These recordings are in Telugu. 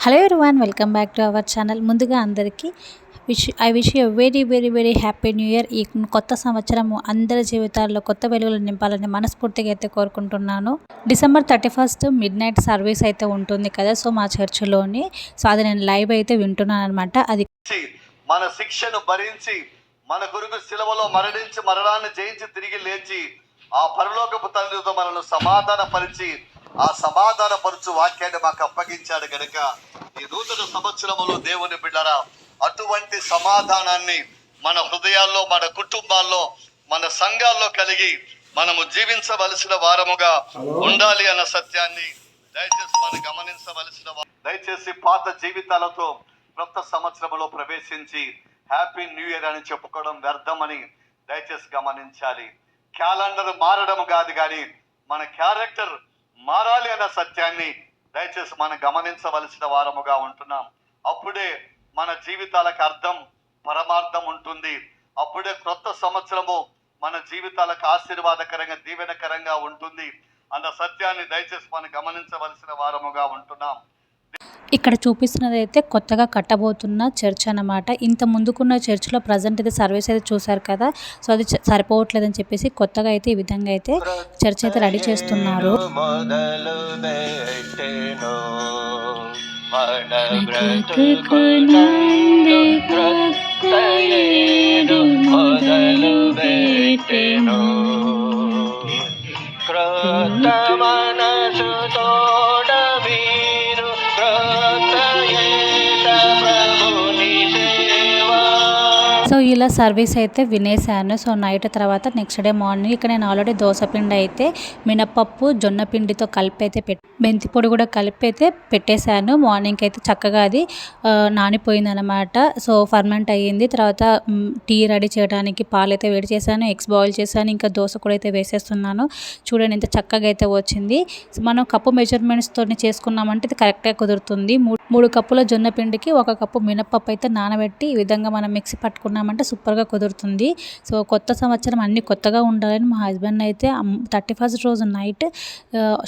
Hello everyone, welcome back to our channel. ముందుగా అందరికీ I wish you very very very happy new year. ఈ కొత్త సంవత్సరం అందరి జీవితాల్లో కొత్త వెలుగులు నింపాలని మనస్ఫూర్తిగా అయితే కోరుకుంటున్నాను. డిసెంబర్ 31 మిడ్ నైట్ సర్వీస్ అయితే ఉంటుంది కదా, సో మా చర్చిలోని. సో అది నేను లైవ్ అయితే వింటున్నాను అనమాట. అది మన శిక్షను భరించి మన కొరకు శిలువలో మరణించి మరణాన్ని జయించి తిరిగి లేచి ఆ పరలోకపు తండ్రితో మనల్ని సమాధానపరిచి ఆ సమాధానపరచు వాక్యాన్ని మాకు అప్పగించాడు కనుక ఈ నూతన సంవత్సరములో దేవుని బిడ్డరా అటువంటి సమాధానాన్ని మన హృదయాల్లో, మన కుటుంబాల్లో, మన సంఘాల్లో కలిగి మనము జీవించవలసిన వారముగా ఉండాలి అన్న సత్యాన్ని దయచేసి మనం గమనించవలసిన. దయచేసి పాత జీవితాలతో కొత్త సంవత్సరంలో ప్రవేశించి హ్యాపీ న్యూ ఇయర్ అని చెప్పుకోవడం వ్యర్థమని దయచేసి గమనించాలి. క్యాలెండర్ మారడం కాదు, కానీ మన క్యారెక్టర్ మారాలి అన్న సత్యాన్ని దయచేసి మనం గమనించవలసిన వారముగా ఉంటున్నాం. అప్పుడే మన జీవితాలకు అర్థం, పరమార్థం ఉంటుంది. అప్పుడే కొత్త సంవత్సరము మన జీవితాలకు ఆశీర్వాదకరంగా, దీవెనకరంగా ఉంటుంది అన్న సత్యాన్ని దయచేసి మనం గమనించవలసిన వారముగా ఉంటున్నాం. ఇక్కడ చూపిస్తున్నది అయితే కొత్తగా కట్టబోతున్న చర్చ్ అన్నమాట. ఇంత ముందుకున్న చర్చ్లో ప్రజెంట్ అయితే సర్వీస్ అయితే చూసారు కదా, సో అది సరిపోవట్లేదని చెప్పేసి కొత్తగా అయితే ఈ విధంగా అయితే చర్చ్ అయితే రెడీ చేస్తున్నారు. సో ఇలా సర్వీస్ అయితే వినేసాను. సో నైట్ తర్వాత నెక్స్ట్ డే మార్నింగ్ ఇక్కడ నేను ఆల్రెడీ దోసపిండి అయితే మినపప్పు జొన్న పిండితో కలిపి అయితే మెంతి పొడి కూడా కలిపి అయితే పెట్టేశాను. మార్నింగ్కి అయితే చక్కగా అది నానిపోయింది అనమాట. సో ఫర్మెంట్ అయ్యింది. తర్వాత టీ రెడీ చేయడానికి పాలు అయితే వేడి చేశాను, ఎగ్స్ బాయిల్ చేశాను, ఇంకా దోశ కూడా అయితే వేసేస్తున్నాను. చూడండి ఎంత చక్కగా అయితే వచ్చింది. మనం కప్పు మెజర్మెంట్స్తో చేసుకున్నామంటే ఇది కరెక్ట్గా కుదురుతుంది. 3 కప్పుల జొన్న పిండికి 1 కప్పు మినపప్పు అయితే నానబెట్టి ఈ విధంగా మనం మిక్సీ పట్టుకున్నామంటే సూపర్గా కుదురుతుంది. సో కొత్త సంవత్సరం అన్నీ కొత్తగా ఉండాలని మా హస్బెండ్ అయితే 31st రోజు నైట్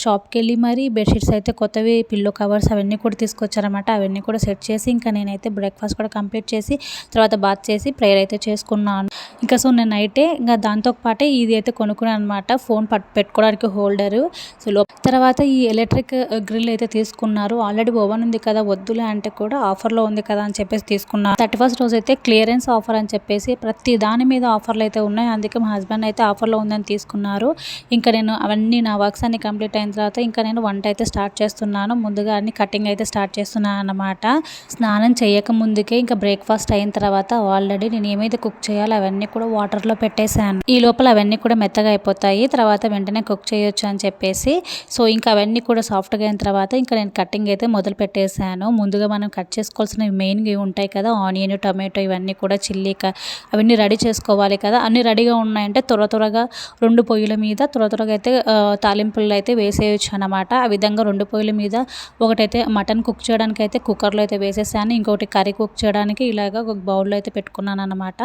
షాప్కి వెళ్ళి మరి బెడ్షీట్స్ అయితే కొత్తవి, పిల్లో కవర్స్ అవన్నీ కూడా తీసుకొచ్చారనమాట. అవన్నీ కూడా సెట్ చేసి ఇంకా నేనైతే బ్రేక్ఫాస్ట్ కూడా కంప్లీట్ చేసి తర్వాత బాత్ చేసి ప్రేయర్ అయితే చేసుకున్నాను. ఇంకా సో నేను నైటే ఇంకా దాంతో పాటే ఇది అయితే కొనుక్కున్నాను అనమాట, ఫోన్ పెట్టుకోవడానికి హోల్డరు. సో తర్వాత ఈ ఎలక్ట్రిక్ గ్రిల్ అయితే తీసుకున్నారు. ఆల్రెడీ ఓవెన్ ఉంది కదా, వద్దులే అంటే కూడా ఆఫర్లో ఉంది కదా అని చెప్పేసి తీసుకున్నాను. 31st రోజు అయితే క్లియరెన్స్ ఆఫర్ అని చెప్పేసి ప్రతి దాని మీద ఆఫర్లు అయితే ఉన్నాయి. అందుకే మా హస్బెండ్ అయితే ఆఫర్లో ఉందని తీసుకున్నారు. ఇంకా నేను అవన్నీ నా వర్క్స్ అన్ని కంప్లీట్ అయిన తర్వాత ఇంకా నేను వంట అయితే స్టార్ట్ చేస్తున్నాను. ముందుగా అన్ని కటింగ్ అయితే స్టార్ట్ చేస్తున్నాను అన్నమాట. స్నానం చేయక ముందుకే ఇంకా బ్రేక్ఫాస్ట్ అయిన తర్వాత ఆల్రెడీ నేను ఏమైతే కుక్ చేయాలో అవన్నీ కూడా వాటర్లో పెట్టేశాను. ఈ లోపల అవన్నీ కూడా మెత్తగా అయిపోతాయి, తర్వాత వెంటనే కుక్ చేయొచ్చు అని చెప్పేసి. సో ఇంకా అవన్నీ కూడా సాఫ్ట్గా అయిన తర్వాత ఇంకా నేను కటింగ్ అయితే మొదలు పెట్టేశాను. ముందుగా మనం కట్ చేసుకోవాల్సినవి మెయిన్గా ఉంటాయి కదా, ఆనియన్, టొమాటో, ఇవన్నీ కూడా చిల్లీ అవన్నీ రెడీ చేసుకోవాలి కదా. అన్నీ రెడీగా ఉన్నాయంటే త్వరగా 2 పొయ్యిల మీద త్వరగా అయితే తాలింపులు అయితే వేసేయచ్చు అనమాట. ఆ విధంగా 2 పొయ్యిల మీద ఒకటైతే మటన్ కుక్ చేయడానికి అయితే కుక్కర్లో అయితే వేసేసాను, ఇంకొకటి కర్రీ కుక్ చేయడానికి ఇలాగ ఒక బౌల్లో అయితే పెట్టుకున్నాను అనమాట.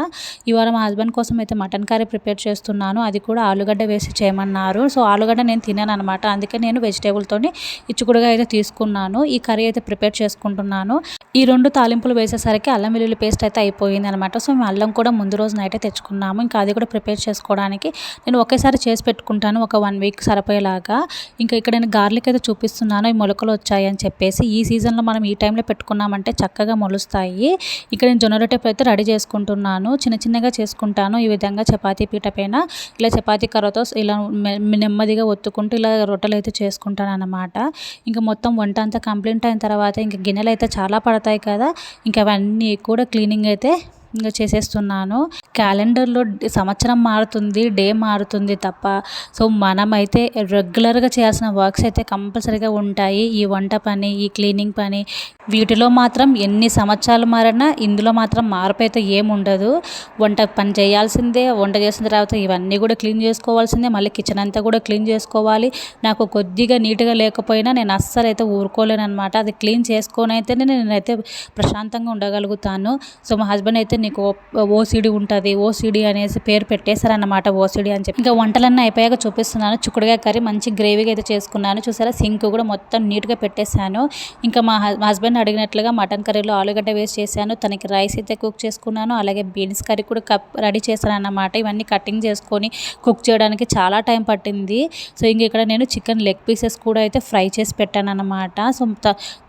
ఇవాళ మా హస్బెండ్ కోసం అయితే మటన్ కర్రీ ప్రిపేర్ చేస్తున్నాను. అది కూడా ఆలుగడ్డ వేసి చేయమన్నారు. సో ఆలుగడ్డ నేను తినాను అనమాట, అందుకే నేను వెజిటేబుల్తోని ఇచ్చుకుడుగా అయితే తీసుకున్నాను. ఈ కర్రీ అయితే ప్రిపేర్ చేసుకుంటున్నాను. ఈ 2 తాలింపులు వేసేసరికి అల్లం వెల్లుల్లి పేస్ట్ అయితే అయిపోయింది అనమాట. సో మేము అల్లం కూడా ముందు రోజు నైటే తెచ్చుకున్నాము. ఇంకా అది కూడా ప్రిపేర్ చేసుకోవడానికి నేను ఒకేసారి చేసి పెట్టుకుంటాను, ఒక 1 వీక్ సరిపోయేలాగా. ఇంకా ఇక్కడ నేను గార్లిక్ అయితే చూపిస్తున్నాను, ఈ మొలకలు వచ్చాయి అని చెప్పేసి. ఈ సీజన్లో మనం ఈ టైంలో పెట్టుకున్నామంటే చక్కగా మొలుస్తాయి. ఇక్కడ నేను జొన్న రొట్టె అయితే రెడీ చేసుకుంటున్నాను. చిన్నగా చేసుకుంటాను. ఈ విధంగా చపాతీ పీట పైన ఇలా చపాతీ కర్రతో ఇలా నెమ్మదిగా ఒత్తుకుంటూ ఇలా రొట్టెలు అయితే చేసుకుంటాను అన్నమాట. ఇంకా మొత్తం వంట అంతా కంప్లీట్ అయిన తర్వాత ఇంకా గిన్నెలు అయితే చాలా పడతాయి కదా, ఇంకా అవన్నీ కూడా క్లీనింగ్ అయితే ఇంకా చేసేస్తున్నాను. క్యాలెండర్లో సంవత్సరం మారుతుంది, డే మారుతుంది తప్ప సో మనమైతే రెగ్యులర్గా చేయాల్సిన వర్క్స్ అయితే కంపల్సరీగా ఉంటాయి. ఈ వంట పని, ఈ క్లీనింగ్ పని, వీటిలో మాత్రం ఎన్ని సంవత్సరాలు మారినా ఇందులో మాత్రం మార్పు అయితే ఏముండదు. వంట పని చేయాల్సిందే, వంట చేసిన తర్వాత ఇవన్నీ కూడా క్లీన్ చేసుకోవాల్సిందే, మళ్ళీ కిచెన్ అంతా కూడా క్లీన్ చేసుకోవాలి. నాకు కొద్దిగా నీట్గా లేకపోయినా నేను అస్సలు అయితే ఊరుకోలేను అనమాట. అది క్లీన్ చేసుకొని అయితేనే నేనైతే ప్రశాంతంగా ఉండగలుగుతాను. సో మా హస్బెండ్ అయితే నీకు ఓసిడి ఉంటుంది, ఓసిడి అనేసి పేరు పెట్టేశారన్నమాట, ఓసిడి అని చెప్పి. ఇంకా వంటలన్నీ అయిపోయాక చూపిస్తున్నాను. చిక్కుడుకాయ కర్రీ మంచి గ్రేవీగా అయితే చేసుకున్నాను. చూసారా, సింక్ కూడా మొత్తం నీట్గా పెట్టేశాను. ఇంకా మా హస్బెండ్ అడిగినట్లుగా మటన్ కర్రీలో ఆలుగడ్డ వేస్ట్ చేశాను. తనకి రైస్ అయితే కుక్ చేసుకున్నాను. అలాగే బీన్స్ కర్రీ కూడా రెడీ చేశాను అన్నమాట. ఇవన్నీ కటింగ్ చేసుకొని కుక్ చేయడానికి చాలా టైం పట్టింది. సో ఇంక ఇక్కడ నేను చికెన్ లెగ్ పీసెస్ కూడా అయితే ఫ్రై చేసి పెట్టాను అన్నమాట. సో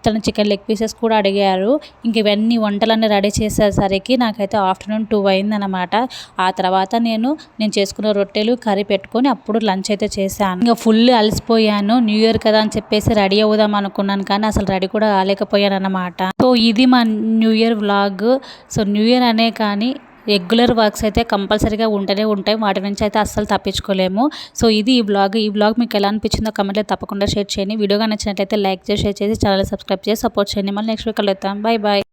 తను చికెన్ లెగ్ పీసెస్ కూడా అడిగారు. ఇంక ఇవన్నీ వంటలన్నీ రెడీ చేసేసరికి నాకైతే ఆఫ్టర్నూన్ 2 అయిందనమాట. ఆ తర్వాత నేను చేసుకున్న రొట్టెలు కర్రీ పెట్టుకొని అప్పుడు లంచ్ అయితే చేశాను. ఇంకా ఫుల్ అలసిపోయాను. న్యూ ఇయర్ కదా అని చెప్పేసి రెడీ అవుదాం అనుకున్నాను, కానీ అసలు రెడీ కూడా కాలేకపోయాను అనమాట. సో ఇది మా new year vlog. So new year అనే కానీ రెగ్యులర్ వర్క్స్ అయితే కంపల్సరీగా ఉంటూనే ఉంటాయి. వాటి నుంచి అయితే అస్సలు తప్పించుకోలేము. సో ఇది ఈ వ్లాగ్ మీకు ఎలా అనిపించిందో కమెంట్లో తప్పకుండా షేర్ చేయండి. వీడియోగా నచ్చినట్లయితే లైక్ చేసి షేర్ చేసి ఛానల్ సబ్స్క్రైబ్ చేసి సపోర్ట్ చేయండి. మళ్ళీ నెక్స్ట్ వీక్ కలుద్దాం. Bye bye.